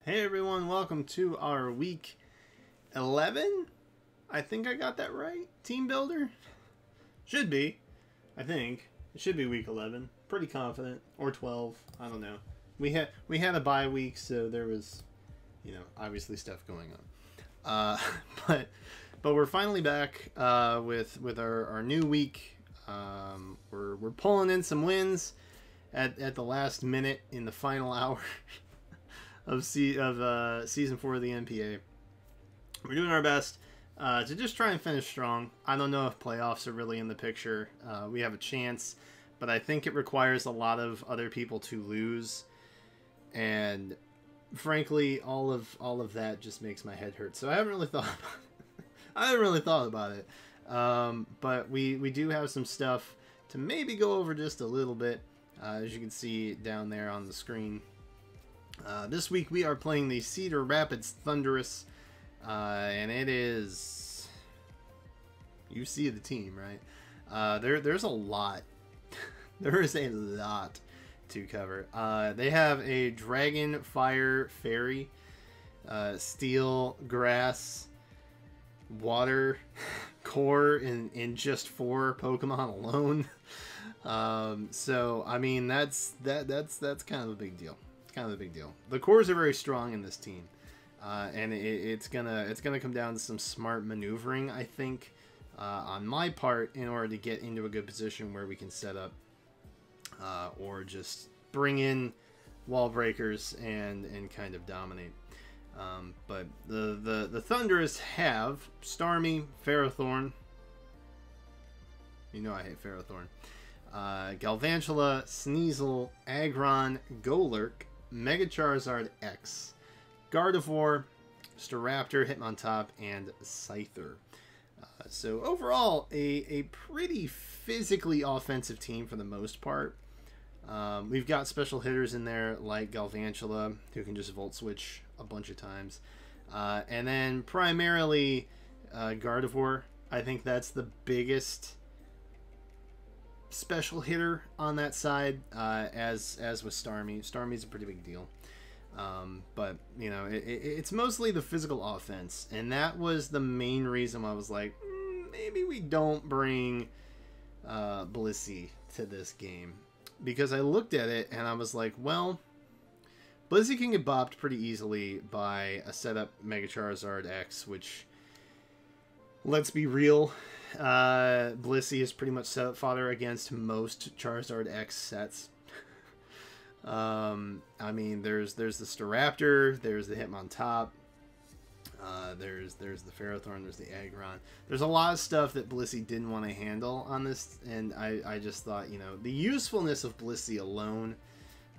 Hey everyone, welcome to our week 11. I think I got that right. Team Builder? Should be. I think. It should be week 11. Pretty confident. Or 12. I don't know. We had a bye week, so there was, obviously stuff going on. But we're finally back with our new week. We're pulling in some wins at the last minute in the final hour of season 4 of the NPA. We're doing our best to just try and finish strong. I don't know if playoffs are really in the picture. We have a chance, but I think it requires a lot of other people to lose, and frankly, all of that just makes my head hurt. So I haven't really thought about it. But we do have some stuff to maybe go over just a little bit, as you can see down there on the screen. This week we are playing the Cedar Rapids Thundurus, and it is, you see the team, right? There's a lot. There is a lot to cover. They have a Dragon, Fire, Fairy, Steel, Grass, Water core in just 4 Pokemon alone. So I mean that's kind of a big deal. The cores are very strong in this team, and it's gonna come down to some smart maneuvering, I think, on my part, in order to get into a good position where we can set up or just bring in wall breakers and kind of dominate. But the Thundurus have Starmie, Ferrothorn. You know I hate Ferrothorn. Galvantula, Sneasel, Aggron, Golurk, Mega Charizard X, Gardevoir, Staraptor, Hitmontop, and Scyther. So overall, a pretty physically offensive team for the most part. We've got special hitters in there like Galvantula, who can just Volt Switch a bunch of times. And then primarily Gardevoir. I think that's the biggest special hitter on that side, as with Starmie. Starmie's a pretty big deal. But, it's mostly the physical offense. And that was the main reason I was like, maybe we don't bring Blissey to this game. Because I looked at it and I was like, well, Blissey can get bopped pretty easily by a setup Mega Charizard X, which, let's be real, Blissey is pretty much setup fodder against most Charizard X sets. I mean, there's the Staraptor, there's the Hitmontop, there's the Ferrothorn, there's the Aggron. There's a lot of stuff that Blissey didn't want to handle on this, and I just thought, the usefulness of Blissey alone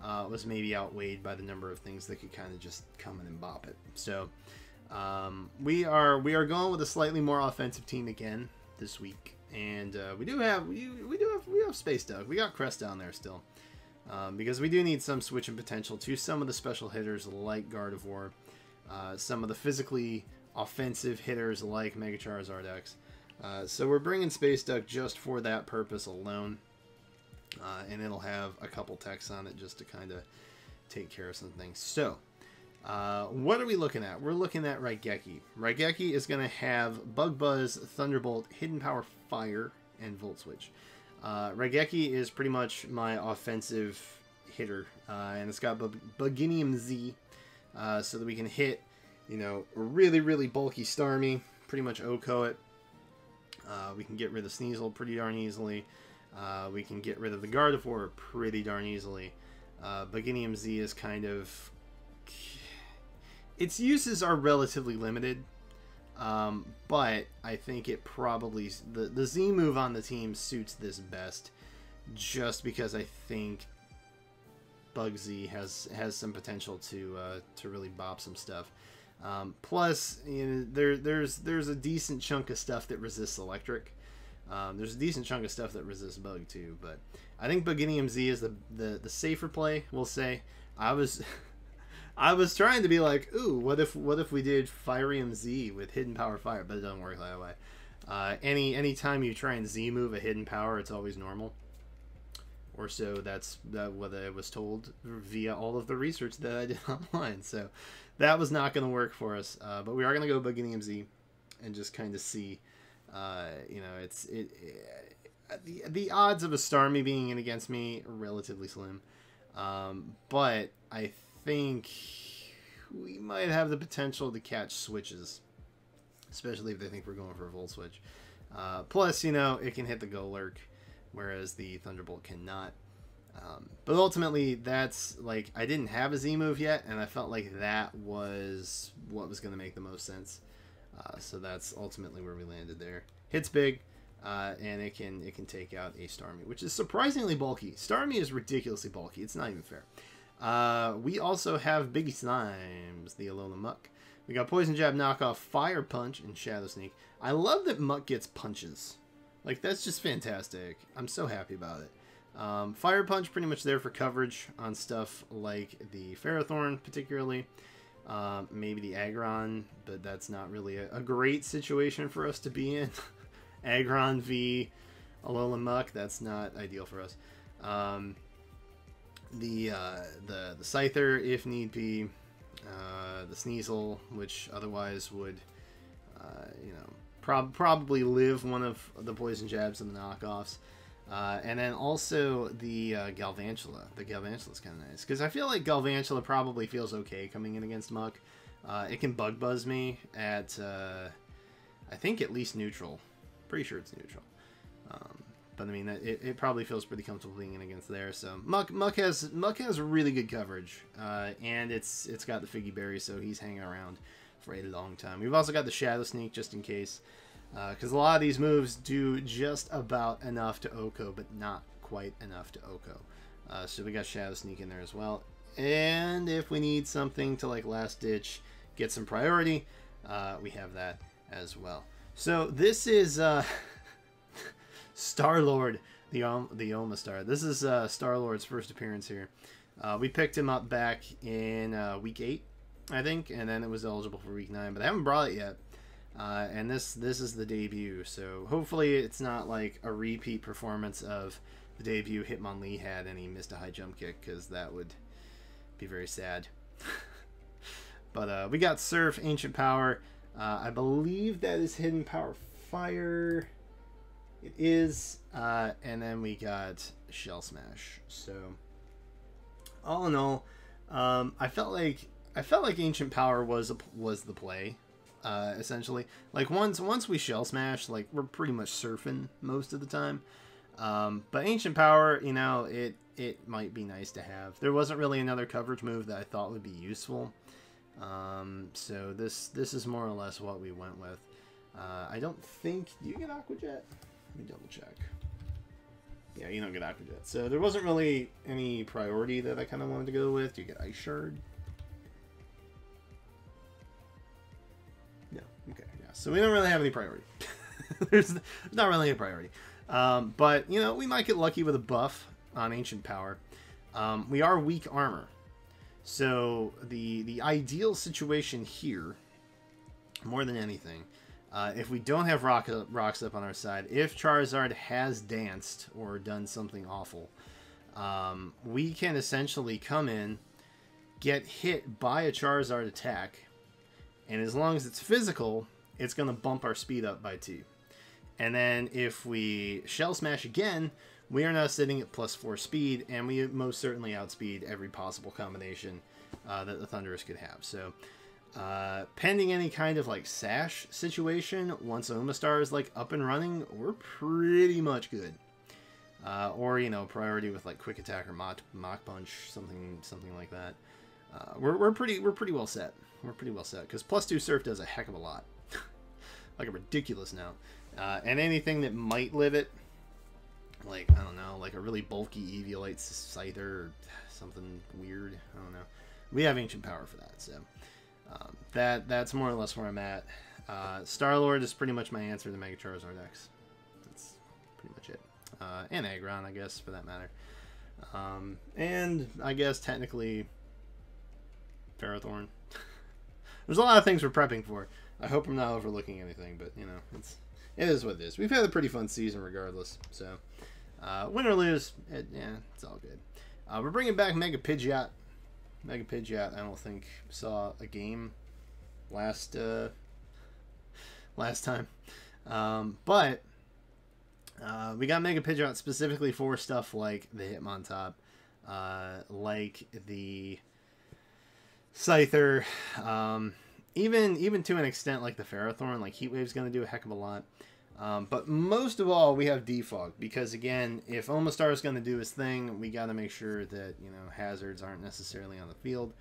was maybe outweighed by the number of things that could kind of just come in and bop it. So we are going with a slightly more offensive team again this week, and we have Space Dug. We got Crest down there still, because we do need some switching potential to some of the special hitters like Gardevoir, some of the physically offensive hitters like Mega Charizard X. So we're bringing Space Duck just for that purpose alone, and it'll have a couple techs on it just to kind of take care of some things. So what are we looking at? We're looking at Raigeki. Raigeki is going to have Bug Buzz, Thunderbolt, Hidden Power, Fire, and Volt Switch. Raigeki is pretty much my offensive hitter, and it's got Buginium Z, so that we can hit, a really, really bulky Starmie, pretty much OHKO it. We can get rid of Sneasel pretty darn easily. We can get rid of the Gardevoir pretty darn easily. Buginium Z is kind of... its uses are relatively limited, but I think it probably... The Z move on the team suits this best, just because I think Bug Z has some potential to really bop some stuff. Plus, there's a decent chunk of stuff that resists electric. There's a decent chunk of stuff that resists bug too, but I think Buginium Z is the safer play. We'll say. I was trying to be like, ooh, what if we did Firium Z with Hidden Power Fire, but it doesn't work that way. Any time you try and Z move a hidden power, it's always normal. or so. That's what I was told via all of the research that I did online. So that was not going to work for us. But we are going to go Beginning MZ and just kind of see. You know, the odds of a Starmie being in against me are relatively slim. But I think we might have the potential to catch switches, especially if they think we're going for a Volt Switch. Plus, you know, it can hit the Golurk, whereas the Thunderbolt cannot. But ultimately, that's, like, I didn't have a Z move yet, and I felt like that was what was going to make the most sense. So that's ultimately where we landed there. Hits big, and it can take out a Starmie, which is surprisingly bulky. Starmie is ridiculously bulky. It's not even fair. We also have Biggie Slimes, the Alola Muck. We got Poison Jab, Knockoff, Fire Punch, and Shadow Sneak. I love that Muck gets punches. Like, that's just fantastic. I'm so happy about it. Fire Punch pretty much there for coverage on stuff like the Ferrothorn, particularly. Maybe the Aggron, but that's not really a great situation for us to be in. Aggron v Alola Muck, that's not ideal for us. The Scyther, if need be. The Sneasel, which otherwise would, you know, probably live one of the Poison Jabs and the knockoffs. And then also the Galvantula. The Galvantula is kind of nice, because I feel like Galvantula probably feels okay coming in against Muck. It can Bug Buzz me at, I think, at least neutral. Pretty sure it's neutral. But I mean, it probably feels pretty comfortable being in against there. So Muck has really good coverage, and it's got the Figgy Berry, so he's hanging around for a long time. We've also got the Shadow Sneak just in case, because a lot of these moves do just about enough to Oko, but not quite enough to Oko. So we got Shadow Sneak in there as well. And if we need something to, like, last ditch get some priority, we have that as well. So this is Star-Lord, the Omastar. This is Star-Lord's first appearance here. We picked him up back in week 8, I think, and then it was eligible for week 9, but I haven't brought it yet. And this is the debut, so hopefully it's not like a repeat performance of the debut Hitmonlee had and he missed a high jump kick, because that would be very sad. But we got Surf, Ancient Power. I believe that is Hidden Power Fire. It is. And then we got Shell Smash. So all in all, I felt like Ancient Power was the play. Essentially, like once we Shell Smash, like, we're pretty much surfing most of the time. But Ancient Power, you know, it might be nice to have. There wasn't really another coverage move that I thought would be useful. So this is more or less what we went with. I don't think, do you get Aqua Jet? Let me double check. Yeah, you don't get Aqua Jet. So there wasn't really any priority that I kind of wanted to go with. Do you get Ice Shard? No. Okay. Yeah. So we don't really have any priority. There's not really a priority. But, you know, we might get lucky with a buff on Ancient Power. We are weak armor. So the ideal situation here, more than anything, if we don't have rocks up on our side, if Charizard has danced or done something awful, we can essentially come in, get hit by a Charizard attack, and as long as it's physical, it's going to bump our speed up by 2. And then if we Shell Smash again, we are now sitting at +4 speed, and we most certainly outspeed every possible combination that the Thundurus could have. So, pending any kind of, like, Sash situation, once Omastar is, like, up and running, we're pretty much good. Or, you know, priority with, like, Quick Attack or Mach Punch, something like that. We're pretty well set. We're pretty well set, because +2 Surf does a heck of a lot. Like a ridiculous amount. And anything that might live it, like, I don't know, like a really bulky Eviolite Scyther or something weird, I don't know. We have Ancient Power for that, so that's more or less where I'm at. Star-Lord is pretty much my answer to Mega Charizard X. That's pretty much it. And Aggron, I guess, for that matter. And I guess technically Ferrothorn. There's a lot of things we're prepping for. I hope I'm not overlooking anything, but, you know, it is what it is. We've had a pretty fun season regardless, so win or lose, yeah, it's all good. We're bringing back Mega Pidgeot. Mega Pidgeot, I don't think saw a game last time. But we got Mega Pidgeot specifically for stuff like the Hitmontop, like the Scyther, even to an extent like the Ferrothorn. Like Heat Wave's going to do a heck of a lot. But most of all, we have Defog, because again, if Omastar is going to do his thing, we got to make sure that, you know, hazards aren't necessarily on the field.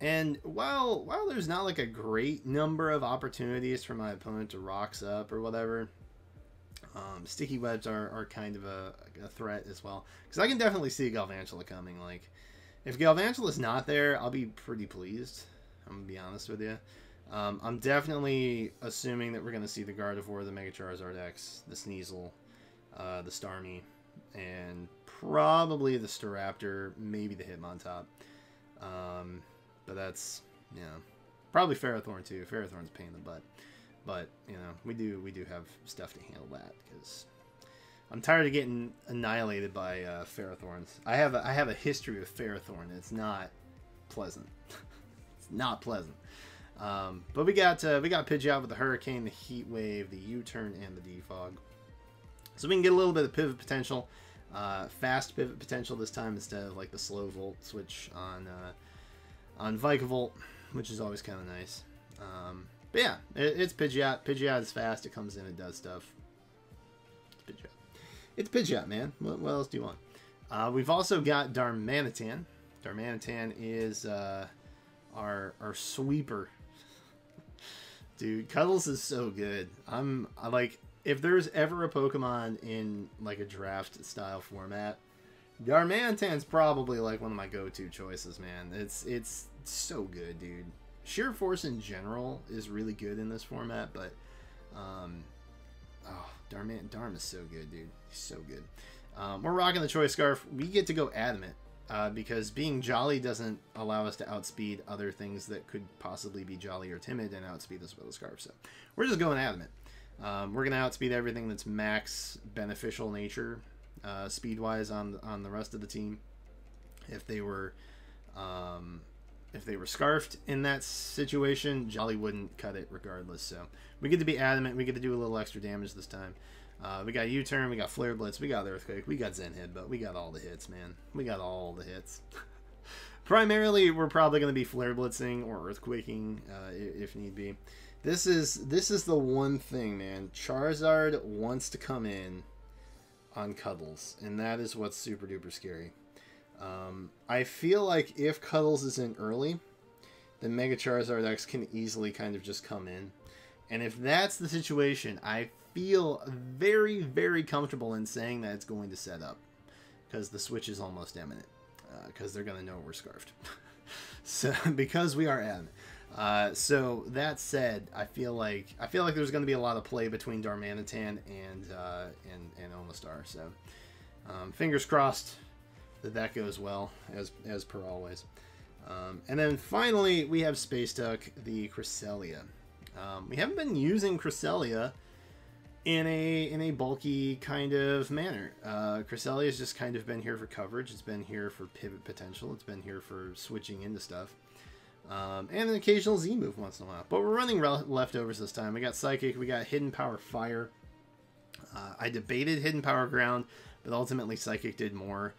And while there's not like a great number of opportunities for my opponent to rocks up or whatever, sticky webs are kind of a threat as well, because I can definitely see Galvantula coming. Like, if Galvantula's not there, I'll be pretty pleased. I'm gonna be honest with you. I'm definitely assuming that we're going to see the Gardevoir, the Mega Charizard X, the Sneasel, the Starmie, and probably the Staraptor, maybe the Hitmontop. But that's, you know, probably Ferrothorn too. Ferrothorn's a pain in the butt. But, you know, we do have stuff to handle that, because I'm tired of getting annihilated by Ferrothorns. I have a history with Ferrothorn, and it's not pleasant. It's not pleasant. But we got Pidgeot with the Hurricane, the Heat Wave, the U-Turn, and the Defog. So we can get a little bit of pivot potential, fast pivot potential this time instead of like the slow Volt switch on Vikavolt, which is always kind of nice. But yeah, it's Pidgeot. Pidgeot is fast. It comes in, it does stuff. It's Pidgeot. It's Pidgeot, man. What else do you want? We've also got Darmanitan. Darmanitan is our sweeper. Dude, Cuddles is so good. I like, if there's ever a Pokemon in like a draft style format, Darmanitan's probably like one of my go-to choices, man. It's so good, dude. Sheer Force in general is really good in this format, but Darm is so good, dude. He's so good. We're rocking the Choice Scarf. We get to go Adamant. Because being Jolly doesn't allow us to outspeed other things that could possibly be Jolly or Timid and outspeed us with a Scarf. So we're just going Adamant. We're going to outspeed everything that's max beneficial nature speed-wise on the rest of the team. If they were Scarfed in that situation, Jolly wouldn't cut it regardless. So we get to be Adamant. We get to do a little extra damage this time. We got U-Turn, we got Flare Blitz, we got Earthquake, we got Zen Headbutt, we got all the hits, man. We got all the hits. Primarily, we're probably going to be Flare Blitzing or Earthquaking if need be. This is the one thing, man. Charizard wants to come in on Cuddles, and that is what's super duper scary. I feel like if Cuddles is in early, then Mega Charizard X can easily kind of just come in. And if that's the situation, I feel very, very comfortable in saying that it's going to set up, because the switch is almost imminent, because they're going to know we're Scarfed. So because we are adamant. So that said, I feel like there's going to be a lot of play between Darmanitan and Omastar. So fingers crossed that goes well, as per always. And then finally we have Space Duck, the Cresselia. We haven't been using Cresselia in a bulky kind of manner. Cresselia has just kind of been here for coverage. It's been here for pivot potential. It's been here for switching into stuff. And an occasional Z move once in a while. But we're running leftovers this time. We got Psychic. We got Hidden Power Fire. I debated Hidden Power Ground, but ultimately Psychic did more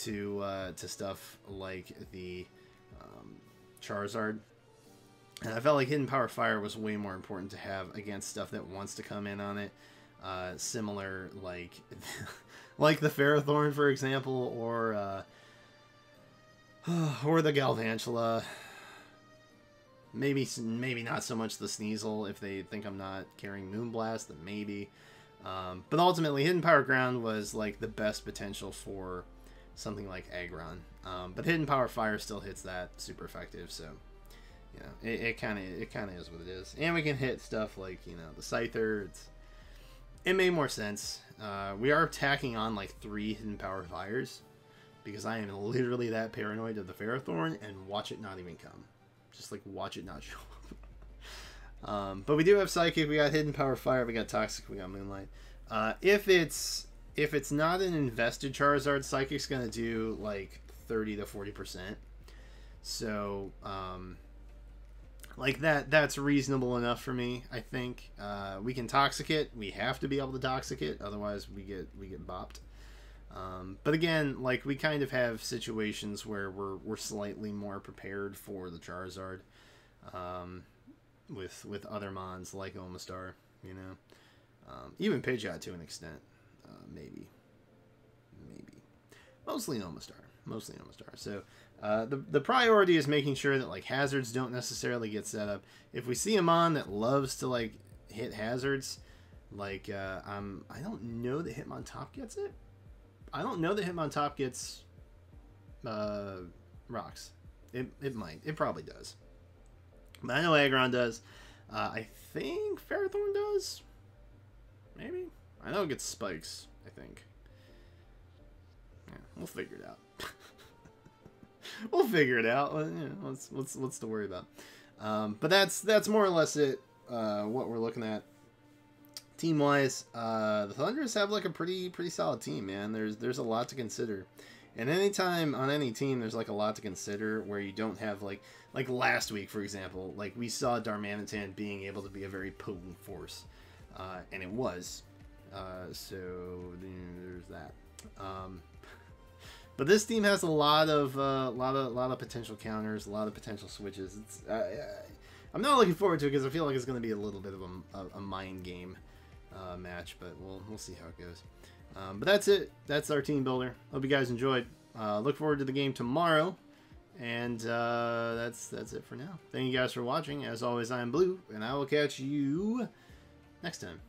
to stuff like the Charizard. And I felt like Hidden Power Fire was way more important to have against stuff that wants to come in on it. Similar, like like the Ferrothorn, for example, or the Galvantula. Maybe not so much the Sneasel. If they think I'm not carrying Moonblast, then maybe. But ultimately, Hidden Power Ground was like the best potential for something like Aggron. But Hidden Power Fire still hits that super effective, so you know, it kind of is what it is. And we can hit stuff like, you know, the Scyther. It made more sense. We are tacking on like 3 Hidden Power Fires, because I am literally that paranoid of the Ferrothorn, and watch it not even come. Just like watch it not show up. But we do have Psychic, we got Hidden Power Fire, we got Toxic, we got Moonlight. If it's not an invested Charizard, Psychic's gonna do like 30 to 40%. So, like that's reasonable enough for me. I think we can Toxicate. We have to be able to Toxicate, otherwise we get bopped. But again, like we kind of have situations where we're slightly more prepared for the Charizard, with other mons like Omastar, you know, even Pidgeot to an extent, maybe, mostly Omastar. So the priority is making sure that like hazards don't necessarily get set up. If we see a mon that loves to like hit hazards, like I don't know that Hitmontop gets it. I don't know that Hitmontop gets rocks. It might. It probably does. But I know Aggron does. I think Ferrothorn does. Maybe. I know it gets spikes, I think. Yeah, we'll figure it out. We'll figure it out. You know, what's to worry about? But that's more or less it. What we're looking at. Team wise, the Thundurus have like a pretty solid team, man. There's a lot to consider, and anytime on any team there's like a lot to consider where you don't have like last week, for example, like we saw Darmanitan being able to be a very potent force, and it was. So there's that. But this team has a lot of potential counters, a lot of potential switches. It's I'm not looking forward to it because I feel like it's going to be a little bit of a mind game match, but we'll see how it goes. But that's it. That's our team builder. Hope you guys enjoyed. Look forward to the game tomorrow, and that's it for now. Thank you guys for watching. As always, I am Blue, and I will catch you next time.